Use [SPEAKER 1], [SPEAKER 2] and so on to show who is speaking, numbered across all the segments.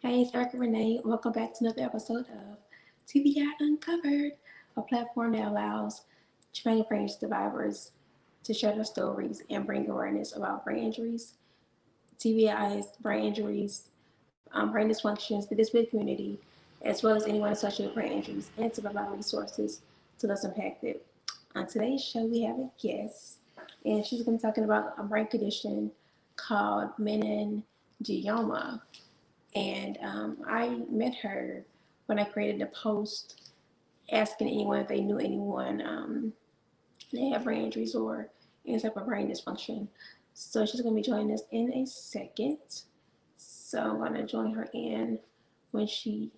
[SPEAKER 1] Hey, it's Erica Renee. Welcome back to another episode of TBI Uncovered, a platform that allows traumatic brain survivors to share their stories and bring awareness about brain injuries, TBIs, brain injuries, brain dysfunctions, the disability community, as well as anyone associated with brain injuries, and to provide resources to those impacted. On today's show, we have a guest, and she's going to be talking about a brain condition called Meningioma. And I met her when I created a post asking anyone if they knew anyone that had brain injuries or any type of brain dysfunction. So she's going to be joining us in a second. So I'm going to join her in when she's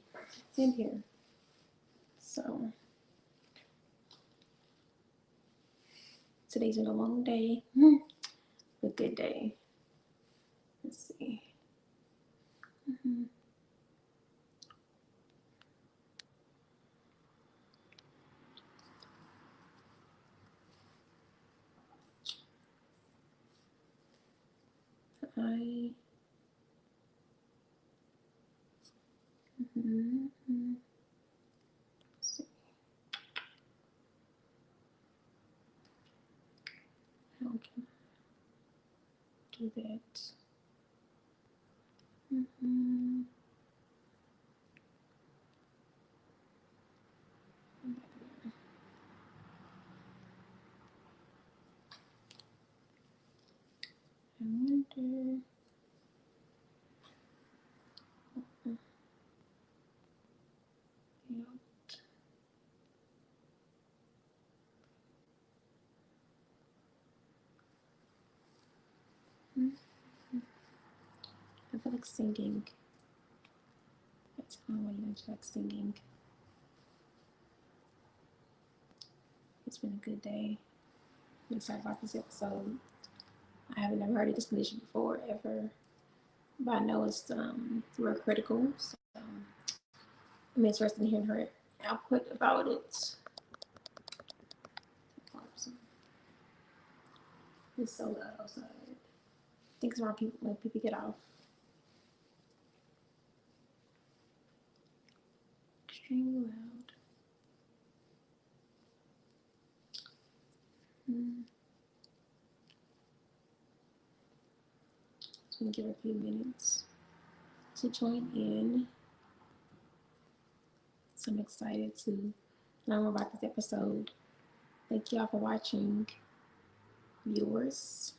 [SPEAKER 1] in here. So today's been a long day, a good day. Let's see. Mm-hmm. I mm-hmm. See. How can I do that? Mm-hmm. I wonder. I feel like singing. That's how I like singing. It's been a good day. I'm excited about this episode. I haven't never heard of this condition before ever, but I know it's real critical. So I'm interested in hearing her output about it. It's so loud outside. I think it's around people when people get off. Extremely loud. Just gonna give her a few minutes to join in. So I'm excited to learn more about this episode. Thank you all for watching, viewers.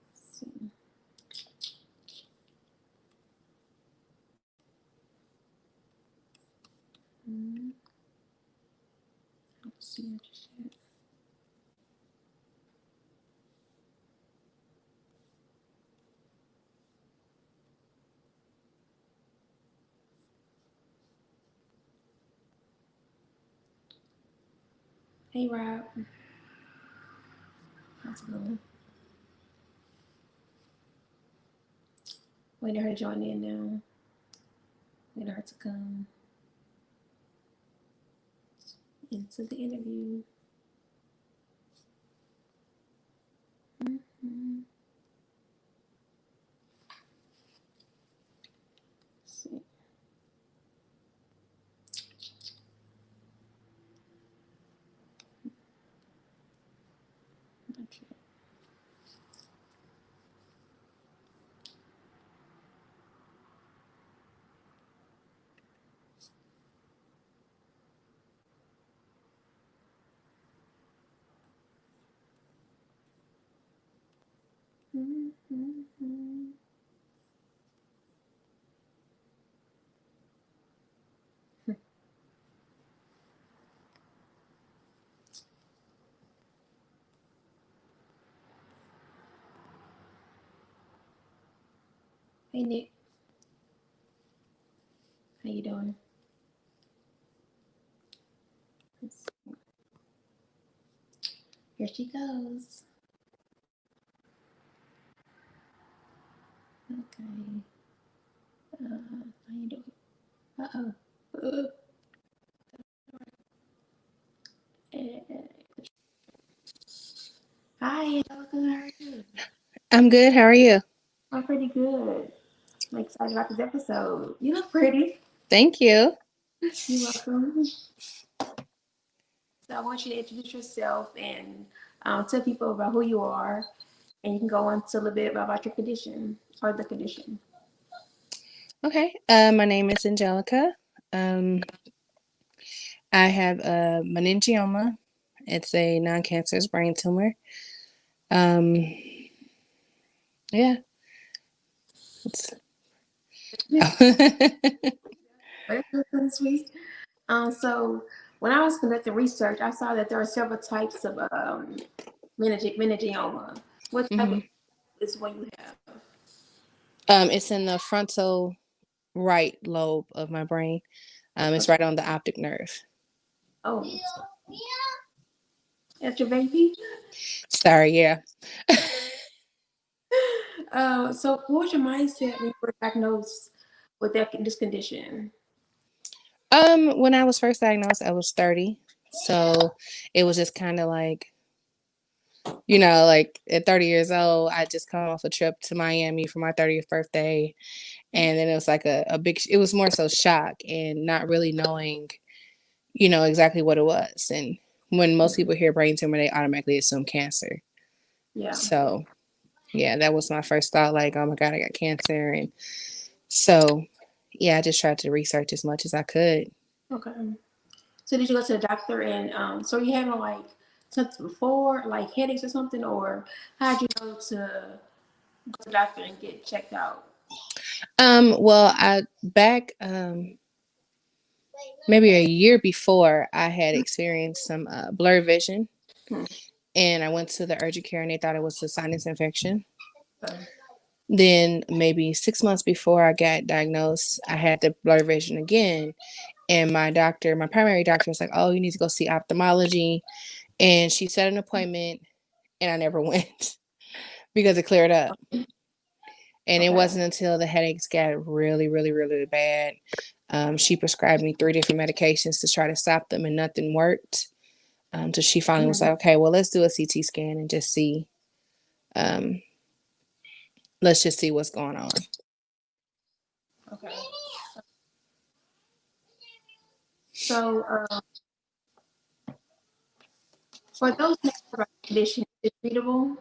[SPEAKER 1] Let's see. I don't see her just yet. Hey Rob, how's it going? Waiting for her to join in now. Waiting for her to come into the interview. Let's see. Okay. Hey Nick, how you doing? Here she goes. Okay. How you doing? Uh-oh. Hi, Angelica. How are you?
[SPEAKER 2] I'm good. How are you?
[SPEAKER 1] I'm pretty good. I'm excited about this episode. You look pretty.
[SPEAKER 2] Thank you.
[SPEAKER 1] You're welcome. So I want you to introduce yourself and tell people about who you are, and you can go on to a little bit about your condition or the condition.
[SPEAKER 2] Okay. My name is Angelica. Um, I have a meningioma. It's a non-cancerous brain tumor. Um, yeah. It's
[SPEAKER 1] That's sweet. So when I was conducting research, I saw that there are several types of meningioma. What type of
[SPEAKER 2] Mhm.
[SPEAKER 1] is one you have?
[SPEAKER 2] It's in the frontal right lobe of my brain. It's right on the optic nerve.
[SPEAKER 1] Oh, that's your baby.
[SPEAKER 2] Sorry, yeah.
[SPEAKER 1] So what was your mindset when you were diagnosed with this condition?
[SPEAKER 2] When I was first diagnosed, I was 30. So it was just kind of like, like at 30 years old, I just come off a trip to Miami for my 30th birthday. And then it was like a big, it was more so shock and not really knowing, exactly what it was. And when most people hear brain tumor, they automatically assume cancer.
[SPEAKER 1] Yeah.
[SPEAKER 2] So, yeah, that was my first thought like, oh my God, I got cancer. And so, yeah, I just tried to research as much as I could.
[SPEAKER 1] Okay. So did you go to the doctor and so you having like something before, like headaches or something, or how did you go to the doctor and get checked out?
[SPEAKER 2] Well, I back maybe a year before I had experienced some blurred vision,
[SPEAKER 1] Hmm.
[SPEAKER 2] and I went to the urgent care and they thought it was a sinus infection.
[SPEAKER 1] Okay.
[SPEAKER 2] Then maybe 6 months before I got diagnosed, I had the blurred vision again, and my primary doctor was like, "Oh, you need to go see ophthalmology," and she set an appointment, and I never went because it cleared up. And it
[SPEAKER 1] Okay.
[SPEAKER 2] wasn't until the headaches got really, really, really bad. She prescribed me 3 different medications to try to stop them, and nothing worked. So she finally was
[SPEAKER 1] Hmm.
[SPEAKER 2] like, "Okay, well, let's do a CT scan and just see. Um, let's just see what's going on."
[SPEAKER 1] Okay. So for those who never heard about the condition, is it treatable?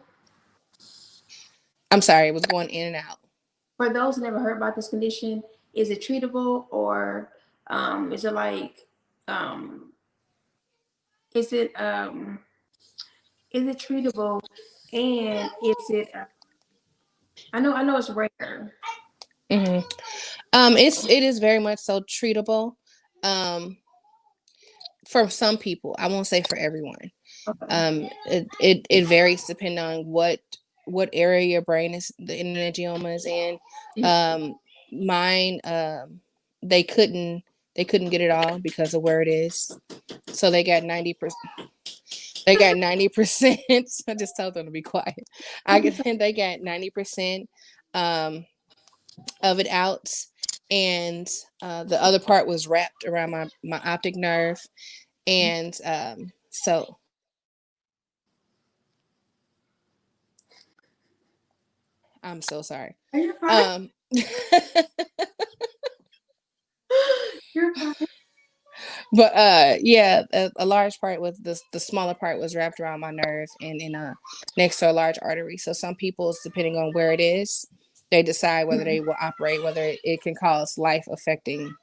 [SPEAKER 2] I'm sorry, it was going in and out.
[SPEAKER 1] For those who never heard about this condition, is it treatable or is it like um, is it um, is it treatable and is it I know it's rare.
[SPEAKER 2] Hmm. It is very much so treatable. Um, for some people, I won't say for everyone.
[SPEAKER 1] Okay.
[SPEAKER 2] It varies depending on what area your brain is the meningioma is in. Um, Mine, they couldn't they couldn't get it all because of where it is, so they got 90%. They got 90%. I just told them to be quiet. They got 90% um, of it out, and the other part was wrapped around my optic nerve, and so I'm so sorry.
[SPEAKER 1] Are you fine?
[SPEAKER 2] Um,
[SPEAKER 1] You're fine.
[SPEAKER 2] but yeah, a large part was the smaller part was wrapped around my nerve and in a next to a large artery. So some people, depending on where it is, they decide whether they will operate, whether it can cause life affecting,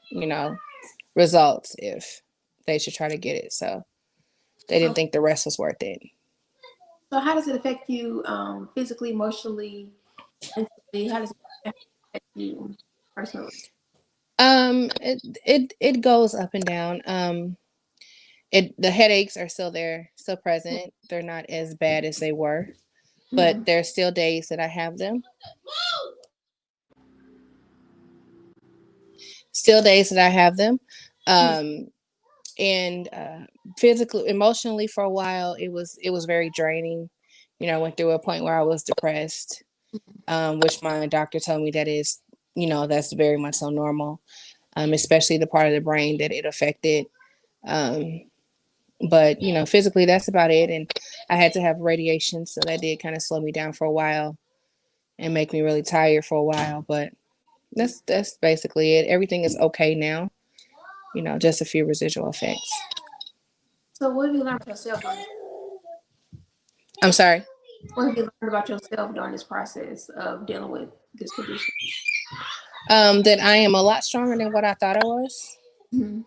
[SPEAKER 2] results if they should try to get it. So they didn't
[SPEAKER 1] Okay.
[SPEAKER 2] think the rest was worth it.
[SPEAKER 1] So how does it affect you physically, emotionally, mentally? How does it affect you personally?
[SPEAKER 2] It goes up and down. The headaches are still there, still present. They're not as bad as they were, but
[SPEAKER 1] Hmm.
[SPEAKER 2] there's still days that I have them. Still days that I have them. Um, and physically, emotionally, for a while, it was very draining. I went through a point where I was depressed, which my doctor told me that is, that's very much so normal, especially the part of the brain that it affected. Um, But physically, that's about it. And I had to have radiation, so that did kind of slow me down for a while and make me really tired for a while. But that's basically it. Everything is okay now. Just a few residual effects.
[SPEAKER 1] So what have you learned about yourself during this?
[SPEAKER 2] I'm sorry.
[SPEAKER 1] What have you learned about yourself during this process of dealing with this condition?
[SPEAKER 2] That I am a lot stronger than what I thought I was.
[SPEAKER 1] Mm-hmm.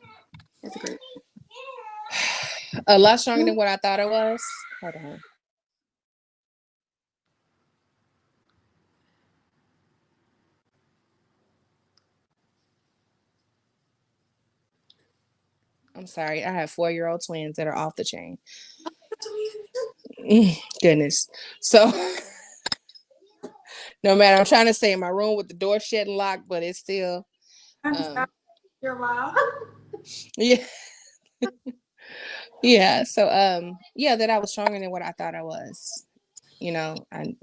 [SPEAKER 1] That's a great.
[SPEAKER 2] A lot stronger than what I thought I was. Hold on. I'm sorry. I have 4-year-old twins that are off the chain. Goodness. So no matter, I'm trying to stay in my room with the door shut and locked, but it's still.
[SPEAKER 1] I'm sorry. You're wild.
[SPEAKER 2] Yeah. Yeah. So yeah, that I was stronger than what I thought I was. I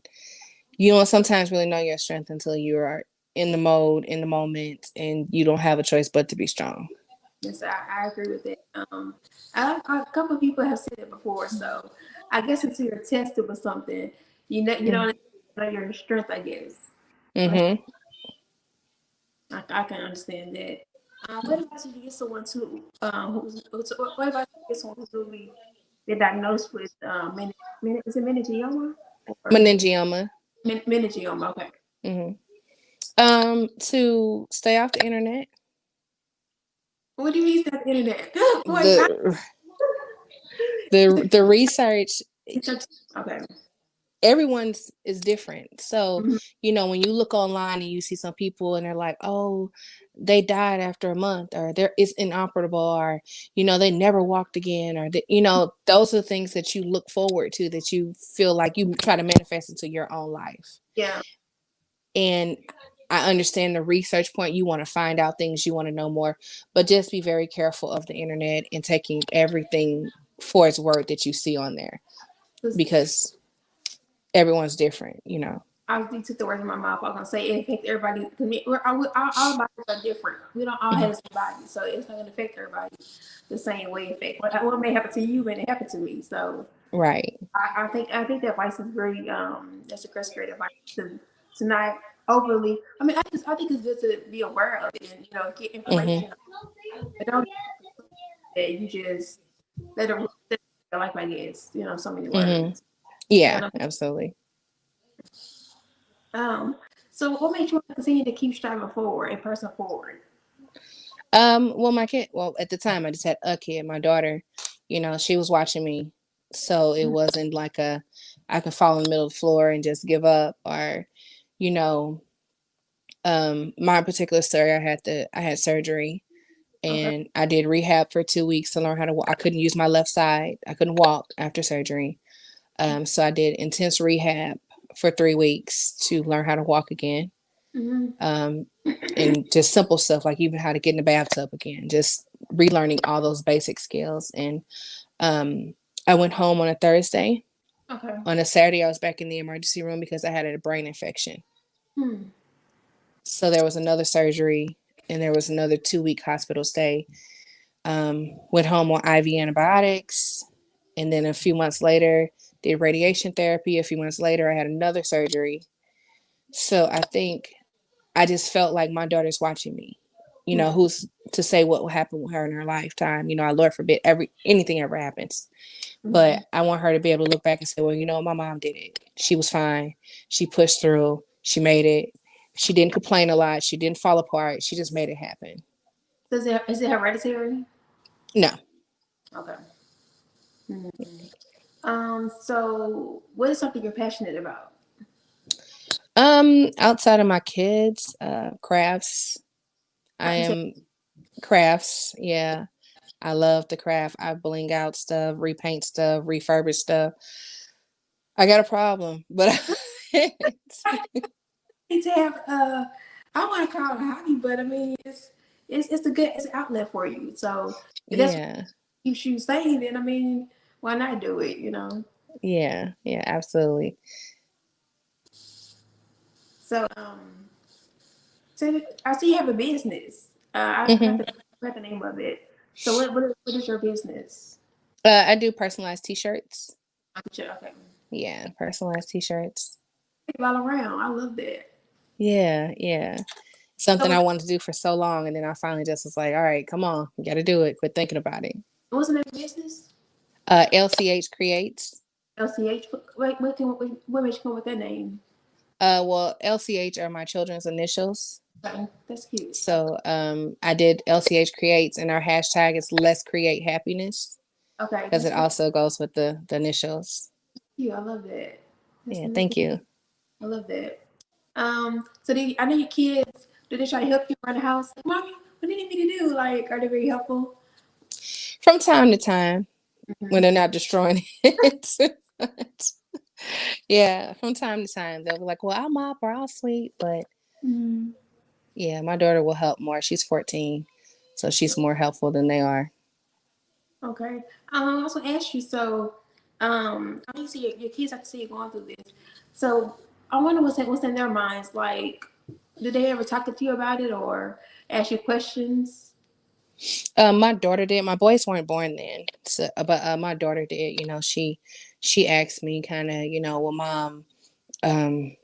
[SPEAKER 2] you don't sometimes really know your strength until you are in the mode, in the moment, and you don't have a choice but to be strong.
[SPEAKER 1] Yes, I agree with that. A couple of people have said it before, so I guess until you're tested with something, you don't know your strength. I guess.
[SPEAKER 2] Mm-hmm.
[SPEAKER 1] I can understand that. What about you to get someone to what about you to get someone who's newly been diagnosed with is it meningioma or
[SPEAKER 2] Meningioma.
[SPEAKER 1] meningioma? Okay.
[SPEAKER 2] Mm-hmm. To stay off the internet.
[SPEAKER 1] What do you mean that internet? Wait,
[SPEAKER 2] The the research,
[SPEAKER 1] okay.
[SPEAKER 2] everyone's is different. So,
[SPEAKER 1] Mm-hmm.
[SPEAKER 2] when you look online and you see some people and they're like, oh, they died after a month, or it's inoperable, or, they never walked again, or, those are things that you look forward to, that you feel like you try to manifest into your own life.
[SPEAKER 1] Yeah.
[SPEAKER 2] And I understand the research point. You want to find out things, you want to know more, but just be very careful of the internet and taking everything for its word that you see on there, because everyone's different.
[SPEAKER 1] I took the words in my mouth. I was gonna say it affects everybody because all bodies are different. We don't all have the same body, so it's not gonna affect everybody the same way. What may happen to you may happen to me. So
[SPEAKER 2] Right.
[SPEAKER 1] I think that advice is very that's a great advice to not overly. I mean, I think it's good to be aware of it and get
[SPEAKER 2] Mm-hmm.
[SPEAKER 1] information, but don't that you just let it rule your life. I guess so many
[SPEAKER 2] Mm-hmm.
[SPEAKER 1] words.
[SPEAKER 2] Yeah,
[SPEAKER 1] And
[SPEAKER 2] absolutely.
[SPEAKER 1] um, so what made you continue to keep striving forward and pressing forward?
[SPEAKER 2] Well, my kid, well, at the time I just had a kid. My daughter, she was watching me. So it wasn't like I could fall in the middle of the floor and just give up, or, you know, my particular story, I had surgery,
[SPEAKER 1] Okay.
[SPEAKER 2] and I did rehab for 2 weeks to learn how to walk. I couldn't use my left side. I couldn't walk after surgery. So I did intense rehab for 3 weeks to learn how to walk again.
[SPEAKER 1] Mm-hmm.
[SPEAKER 2] Um, and just simple stuff like even how to get in the bathtub again, just relearning all those basic skills. And I went home on a Thursday.
[SPEAKER 1] Okay.
[SPEAKER 2] On a Saturday, I was back in the emergency room because I had a brain infection.
[SPEAKER 1] Hmm.
[SPEAKER 2] So there was another surgery, and there was another 2-week hospital stay. Went home on IV antibiotics, and then a few months later, did radiation therapy. A few months later, I had another surgery. So I think I just felt like my daughter's watching me. Who's to say what will happen with her in her lifetime? I Lord forbid anything ever happens.
[SPEAKER 1] Mm-hmm.
[SPEAKER 2] But I want her to be able to look back and say, well, my mom did it. She was fine. She pushed through. She made it. She didn't complain a lot. She didn't fall apart. She just made it happen.
[SPEAKER 1] Is it hereditary?
[SPEAKER 2] No.
[SPEAKER 1] Okay. Mm-hmm. So what is something you're passionate about?
[SPEAKER 2] Outside of my kids, crafts. I
[SPEAKER 1] You said
[SPEAKER 2] am crafts. Yeah. I love the craft. I bling out stuff, repaint stuff, refurbish stuff. I got a problem, but
[SPEAKER 1] to have I don't want to call it a hobby, but I mean it's an outlet for you. So if that's what
[SPEAKER 2] yeah,
[SPEAKER 1] keeps you sane, then I mean why not do it?
[SPEAKER 2] yeah, absolutely.
[SPEAKER 1] So so I see you have a business. I
[SPEAKER 2] Hmm.
[SPEAKER 1] forgot the name of it. So what is your business?
[SPEAKER 2] I do personalized t-shirts.
[SPEAKER 1] Okay.
[SPEAKER 2] Yeah, personalized t-shirts.
[SPEAKER 1] All around. I love that.
[SPEAKER 2] Yeah, yeah. Something
[SPEAKER 1] So
[SPEAKER 2] I wanted to do for so long, and then I finally just was like, all right, come on, you got to do it. Quit thinking about it.
[SPEAKER 1] what's the name of the business?
[SPEAKER 2] LCH Creates.
[SPEAKER 1] LCH. Wait, what made you come with that name?
[SPEAKER 2] Well, LCH are my children's initials.
[SPEAKER 1] Okay, that's cute.
[SPEAKER 2] So I did LCH Creates, and our hashtag is Let's Create Happiness
[SPEAKER 1] Okay,
[SPEAKER 2] because
[SPEAKER 1] that's
[SPEAKER 2] it
[SPEAKER 1] really
[SPEAKER 2] also goes with the initials.
[SPEAKER 1] cute. I love that. That's
[SPEAKER 2] Yeah,
[SPEAKER 1] really
[SPEAKER 2] thank
[SPEAKER 1] cute.
[SPEAKER 2] you.
[SPEAKER 1] I love that. So I know your kids. Do they try to help you around the house? Like, mommy, what do you need me to do? Like, are they very helpful?
[SPEAKER 2] From time to time when
[SPEAKER 1] Mm-hmm.
[SPEAKER 2] they're not destroying it. Yeah, from time to time they'll be like, "Well, I'll mop or I'll sweep," but
[SPEAKER 1] Mm-hmm.
[SPEAKER 2] yeah, my daughter will help more. She's 14, so she's more helpful than they are.
[SPEAKER 1] Okay. I also asked you. So, I need to see your kids. I can see you going through this. So, I wonder what's in their minds. Like, did they ever talk to you about it or ask you questions?
[SPEAKER 2] My daughter did. My boys weren't born then, so but my daughter did. You know, she asked me kind of, well, mom. Um,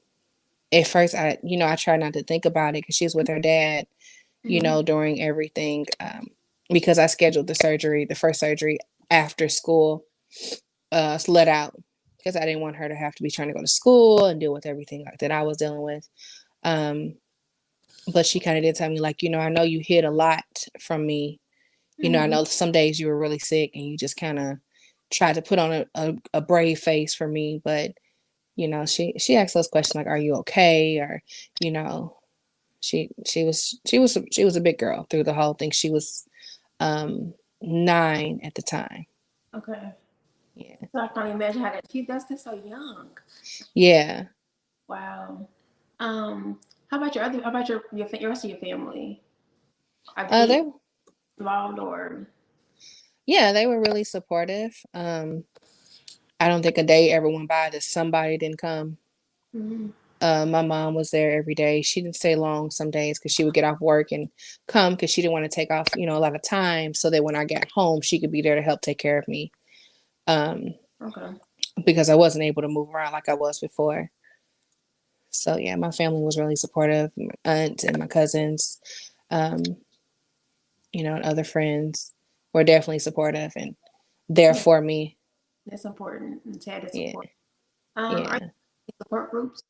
[SPEAKER 2] at first, I try not to think about it because she's with her dad.
[SPEAKER 1] Mm-hmm.
[SPEAKER 2] During everything, because I scheduled the first surgery after school, let out because I didn't want her to have to be trying to go to school and deal with everything like that I was dealing with. Um, but she kind of did tell me like, I know you hid a lot from me. I
[SPEAKER 1] Mm-hmm.
[SPEAKER 2] know some days you were really sick and you just kind of tried to put on a brave face for me, but she asked those questions like, "Are you okay?" Or, you know, she was a big girl through the whole thing. She was 9 at the time.
[SPEAKER 1] Okay.
[SPEAKER 2] Yeah,
[SPEAKER 1] So I can't imagine how that's so young.
[SPEAKER 2] yeah.
[SPEAKER 1] Wow. How about how about your rest of your family? Are they
[SPEAKER 2] They
[SPEAKER 1] involved or?
[SPEAKER 2] Yeah, they were really supportive. I don't think a day ever went by that somebody didn't come.
[SPEAKER 1] Mm-hmm.
[SPEAKER 2] My mom was there every day. She didn't stay long some days because she would get off work and come because she didn't want to take off, a lot of time so that when I got home, she could be there to help take care of me. Um,
[SPEAKER 1] Okay.
[SPEAKER 2] because I wasn't able to move around like I was before. So yeah, my family was really supportive. My aunt and my cousins, um, and other friends were definitely supportive and there
[SPEAKER 1] Yeah,
[SPEAKER 2] for me.
[SPEAKER 1] that's important. And Tad is
[SPEAKER 2] Yeah,
[SPEAKER 1] support. Are
[SPEAKER 2] yeah.
[SPEAKER 1] you in support groups?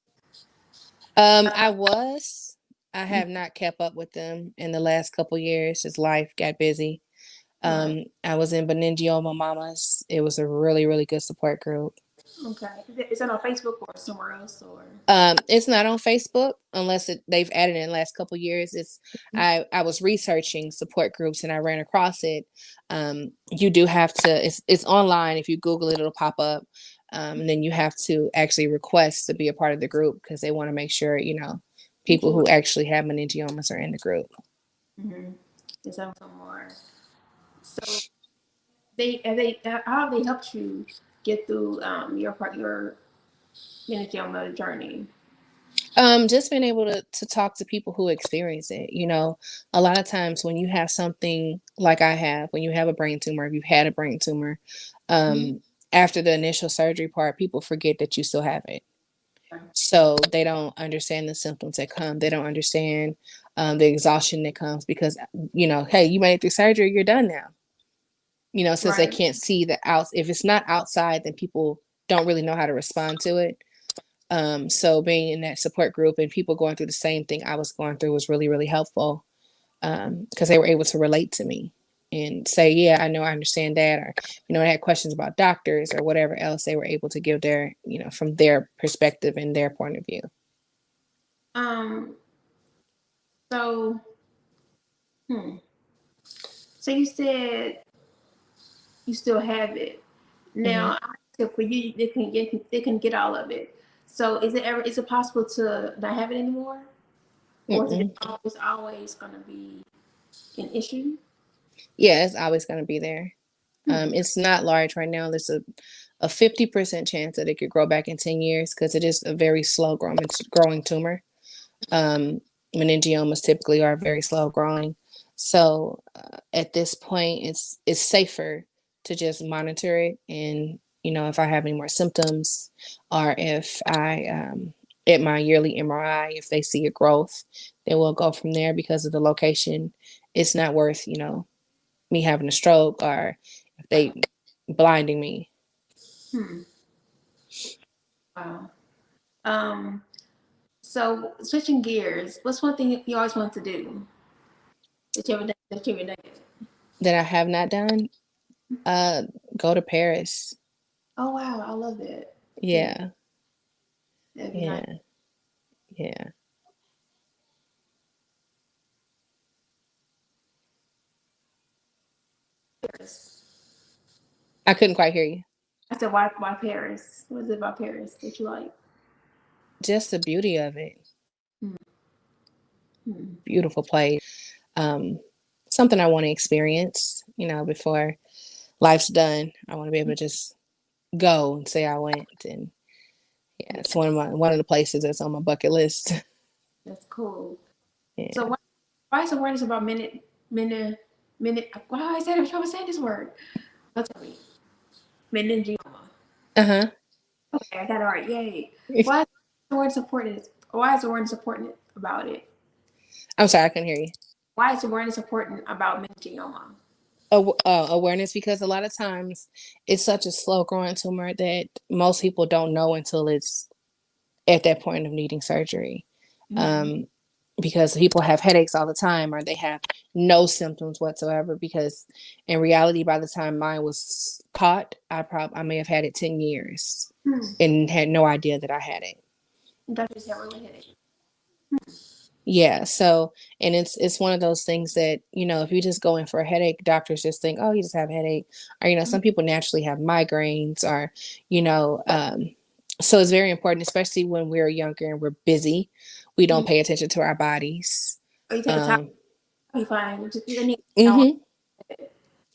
[SPEAKER 2] I was. I have not kept up with them in the last couple years. Just life got busy.
[SPEAKER 1] Right.
[SPEAKER 2] I was in Meningioma Mamas. It was a really, really good support group.
[SPEAKER 1] Okay. Is that on Facebook or somewhere else or?
[SPEAKER 2] It's not on Facebook unless they've added it in the last couple years. I was researching support groups and I ran across it. You do have to. It's online. If you Google it, it'll pop up. And then you have to actually request to be a part of the group because they want to make sure people
[SPEAKER 1] Join.
[SPEAKER 2] who actually have meningiomas are in the group.
[SPEAKER 1] Mm-hmm. Is that some more? So how have they helped you get through your Mengioma journey?
[SPEAKER 2] Just being able to talk to people who experience it. A lot of times when you have something like I have, when you have a brain tumor, if you've had a brain tumor,
[SPEAKER 1] Mm-hmm.
[SPEAKER 2] after the initial surgery part, people forget that you still have it. So they don't understand the symptoms that come. They don't understand the exhaustion that comes because hey, you made it through surgery, you're done now. Since they
[SPEAKER 1] Right.
[SPEAKER 2] can't see the out. If it's not outside, then people don't really know how to respond to it. So being in that support group and people going through the same thing I was going through was really, really helpful because they were able to relate to me and say, yeah, I know, I understand that. Or, I had questions about doctors or whatever else they were able to give their, from their perspective and their point of view.
[SPEAKER 1] Um. So. Hmm. So you said you still have it.
[SPEAKER 2] Mm-hmm.
[SPEAKER 1] Now, for you, they can get all of it. So is it possible to not have it anymore, or is it
[SPEAKER 2] Mm-mm.
[SPEAKER 1] always going to be an issue?
[SPEAKER 2] Yeah, it's always going to be there.
[SPEAKER 1] Hmm.
[SPEAKER 2] It's not large right now. There's a 50% chance that it could grow back in 10 years because it is a very slow growing tumor. Um, Meningiomas typically are very slow growing. So at this point, it's safer to just monitor it, and if I have any more symptoms, or if I at my yearly MRI, if they see a growth, then we'll go from there. Because of the location, it's not worth me having a stroke, or if they blinding me.
[SPEAKER 1] Wow. So switching gears, what's one thing you always want to do that you ever done?
[SPEAKER 2] That I have not done, go to Paris.
[SPEAKER 1] Oh wow, I love that.
[SPEAKER 2] Yeah,
[SPEAKER 1] That'd be nice.
[SPEAKER 2] yeah, yeah. I couldn't quite hear you.
[SPEAKER 1] I said, why Paris? What is it about Paris that you like?
[SPEAKER 2] Just the beauty of it.
[SPEAKER 1] Hmm.
[SPEAKER 2] Beautiful place. Um, Something I want to experience, before life's done. I want to be able to just go and say I went. And yeah, it's one of the places that's on my bucket list.
[SPEAKER 1] That's cool.
[SPEAKER 2] Yeah.
[SPEAKER 1] So why is awareness about minute? Why is that? I'm trying to say this word. Don't tell me. Meningioma.
[SPEAKER 2] Uh-huh.
[SPEAKER 1] Okay, I got it right. Yay. Why is awareness important? Why is awareness important about it?
[SPEAKER 2] I'm sorry, I couldn't hear you.
[SPEAKER 1] Why is awareness important about meningioma?
[SPEAKER 2] Awareness, because a lot of times it's such a slow growing tumor that most people don't know until it's at that point of needing surgery. Because people have headaches all the time, or they have no symptoms whatsoever, because in reality, by the time mine was caught, I may have had it 10 years and had no idea that I had it.
[SPEAKER 1] Doctors have really headache.
[SPEAKER 2] Yeah. So, and it's one of those things that, if you just go in for a headache, doctors just think, oh, you just have a headache. Or, some people naturally have migraines, or, so it's very important, especially when we're younger and we're busy. We don't pay attention to our bodies.
[SPEAKER 1] Or you take a time, you fine. You need
[SPEAKER 2] Mm-hmm.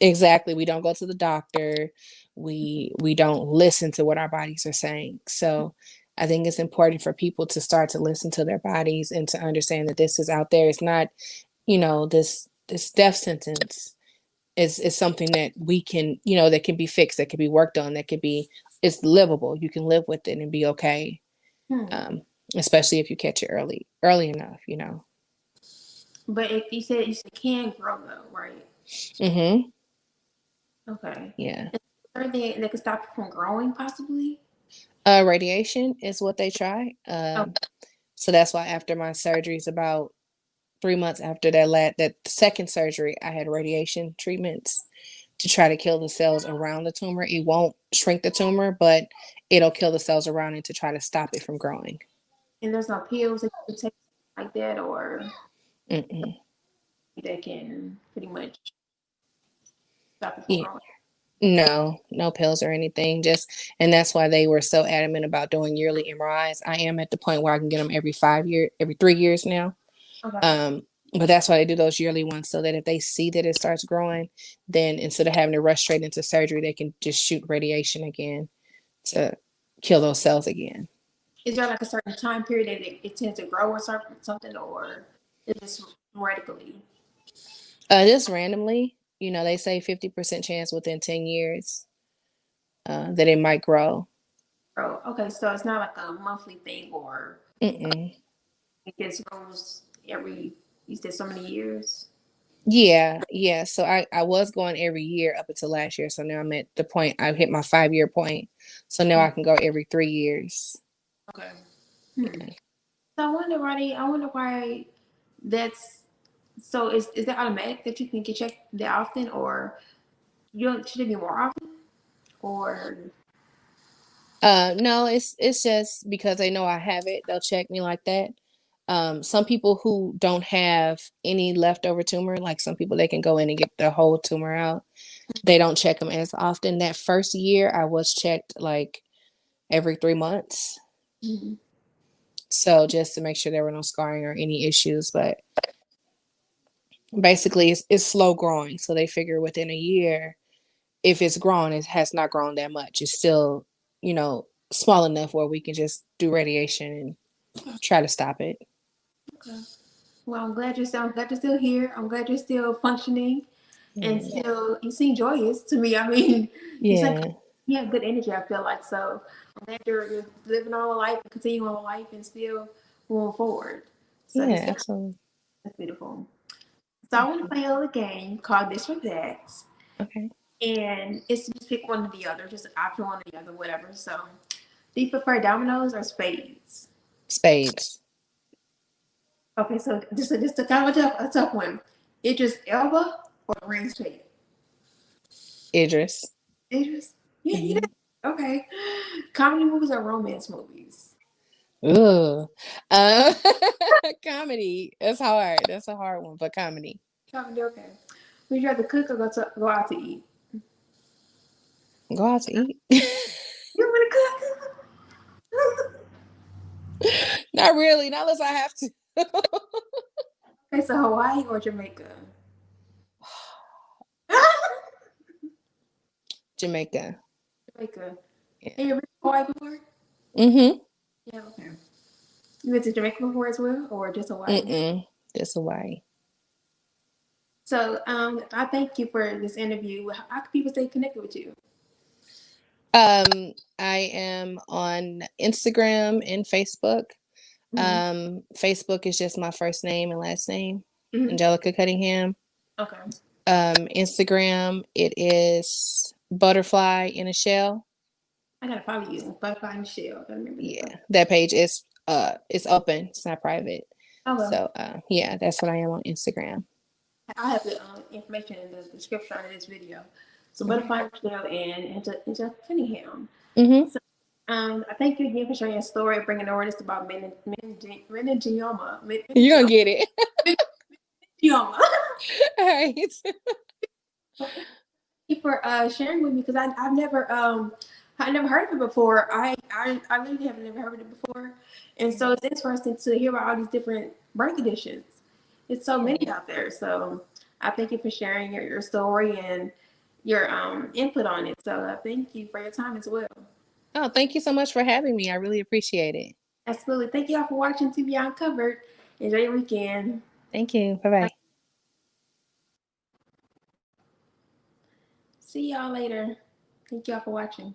[SPEAKER 2] Exactly. We don't go to the doctor. We don't listen to what our bodies are saying. So I think it's important for people to start to listen to their bodies and to understand that this is out there. It's not, this death sentence is something that we can, that can be fixed, that can be worked on, that could be, it's livable. You can live with it and be okay. Especially if you catch it early enough.
[SPEAKER 1] But if you said can grow though, right?
[SPEAKER 2] Mm-hmm.
[SPEAKER 1] Okay.
[SPEAKER 2] Yeah.
[SPEAKER 1] Is there anything that could stop it from growing possibly?
[SPEAKER 2] Radiation is what they try.
[SPEAKER 1] Oh,
[SPEAKER 2] So that's why after my surgeries, about 3 months after that second surgery, I had radiation treatments to try to kill the cells around the tumor. It won't shrink the tumor, but it'll kill the cells around it to try to stop it from growing.
[SPEAKER 1] and there's no pills that you can take like that, or
[SPEAKER 2] Mm-mm.
[SPEAKER 1] that can pretty much stop it from
[SPEAKER 2] Yeah.
[SPEAKER 1] growing.
[SPEAKER 2] No pills or anything. And that's why they were so adamant about doing yearly MRIs. I am at the point where I can get them every 3 years now.
[SPEAKER 1] Okay.
[SPEAKER 2] But that's why they do those yearly ones, so that if they see that it starts growing, then instead of having to rush straight into surgery, they can just shoot radiation again to kill those cells again.
[SPEAKER 1] Is there like a certain time period that it tends to grow or something, or is it just radically?
[SPEAKER 2] Just randomly, they say 50% chance within 10 years that it might grow.
[SPEAKER 1] Grow? Okay, so it's not like a monthly thing, or
[SPEAKER 2] Mm-mm.
[SPEAKER 1] it just grows every, you said so many years?
[SPEAKER 2] Yeah. So I was going every year up until last year. So now I'm at the point, I hit my 5-year point. So now I can go every 3 years.
[SPEAKER 1] Okay. So I wonder why that's, so is that automatic that you can get checked that often, or should it be more often, or
[SPEAKER 2] No, it's just because they know I have it, they'll check me like that. Some people who don't have any leftover tumor, like some people, they can go in and get the whole tumor out. They don't check them as often. That first year, I was checked like every 3 months. So just to make sure there were no scarring or any issues. But basically, it's slow growing. So they figure within a year, if it's grown, it has not grown that much. It's still, small enough where we can just do radiation and try to stop it.
[SPEAKER 1] okay. Well, I'm glad you're still here. I'm glad you're still functioning. and
[SPEAKER 2] Yeah.
[SPEAKER 1] still you seem joyous to me. I mean, you seem
[SPEAKER 2] Yeah.
[SPEAKER 1] you have good energy. I feel like so. I'm glad you're living all life, continuing all life, and still moving forward. So
[SPEAKER 2] Yeah,
[SPEAKER 1] this
[SPEAKER 2] absolutely.
[SPEAKER 1] that's beautiful. So I want to play a little game called This or That,
[SPEAKER 2] Okay.
[SPEAKER 1] and it's just pick one or the other, just an option one or the other, whatever. So, do you prefer dominoes or spades?
[SPEAKER 2] Spades.
[SPEAKER 1] Okay, so just a kind of a tough one. Idris Elba or Ring Spade?
[SPEAKER 2] Idris.
[SPEAKER 1] Idris? Yeah, you know.
[SPEAKER 2] Hmm.
[SPEAKER 1] Okay. Comedy movies or romance movies?
[SPEAKER 2] Ooh. Uh, comedy. That's hard. That's a hard one, but comedy.
[SPEAKER 1] Comedy, okay. Would you rather cook or go out to eat?
[SPEAKER 2] Go out to eat.
[SPEAKER 1] You want to cook?
[SPEAKER 2] Not really, not unless I have to.
[SPEAKER 1] Okay, so Hawaii or Jamaica?
[SPEAKER 2] Jamaica.
[SPEAKER 1] Jamaica. Have
[SPEAKER 2] Yeah.
[SPEAKER 1] you been to Hawaii before?
[SPEAKER 2] Mm-hmm.
[SPEAKER 1] Yeah, okay. You went to Jamaica before as well, or just Hawaii?
[SPEAKER 2] Mm-mm. That's Hawaii.
[SPEAKER 1] So, I thank you for this interview. How can people stay connected with you?
[SPEAKER 2] I am on Instagram and Facebook.
[SPEAKER 1] Mm-hmm.
[SPEAKER 2] Facebook is just my first name and last name,
[SPEAKER 1] Mm-hmm.
[SPEAKER 2] Angelica Cunningham.
[SPEAKER 1] Okay.
[SPEAKER 2] Instagram, it is butterfly in a shell.
[SPEAKER 1] I gotta follow you. Butterfly and Shell. I gotta remember that. Okay.
[SPEAKER 2] Yeah, that page is it's open. It's not private.
[SPEAKER 1] Oh well.
[SPEAKER 2] So yeah, that's what I am on Instagram.
[SPEAKER 1] I have the information in the description of this video. So
[SPEAKER 2] Okay.
[SPEAKER 1] Butterfly and Shell and Angelica Cunningham.
[SPEAKER 2] Mm-hmm.
[SPEAKER 1] So I thank you again for sharing your story, bringing awareness about Mengioma.
[SPEAKER 2] You're gonna get it.
[SPEAKER 1] Mengioma.
[SPEAKER 2] All right.
[SPEAKER 1] Thank you for sharing with me because I never heard of it before. I literally have never heard of it before, and so it's interesting to hear about all these different birth conditions. It's so many
[SPEAKER 2] Yeah.
[SPEAKER 1] out there. So I thank you for sharing your story and your input on it. So thank you for your time as well.
[SPEAKER 2] Oh, thank you so much for having me. I really appreciate it.
[SPEAKER 1] Absolutely. Thank you all for watching TBI Uncovered. Enjoy your weekend.
[SPEAKER 2] Thank you. Bye bye.
[SPEAKER 1] See y'all later. Thank y'all for watching.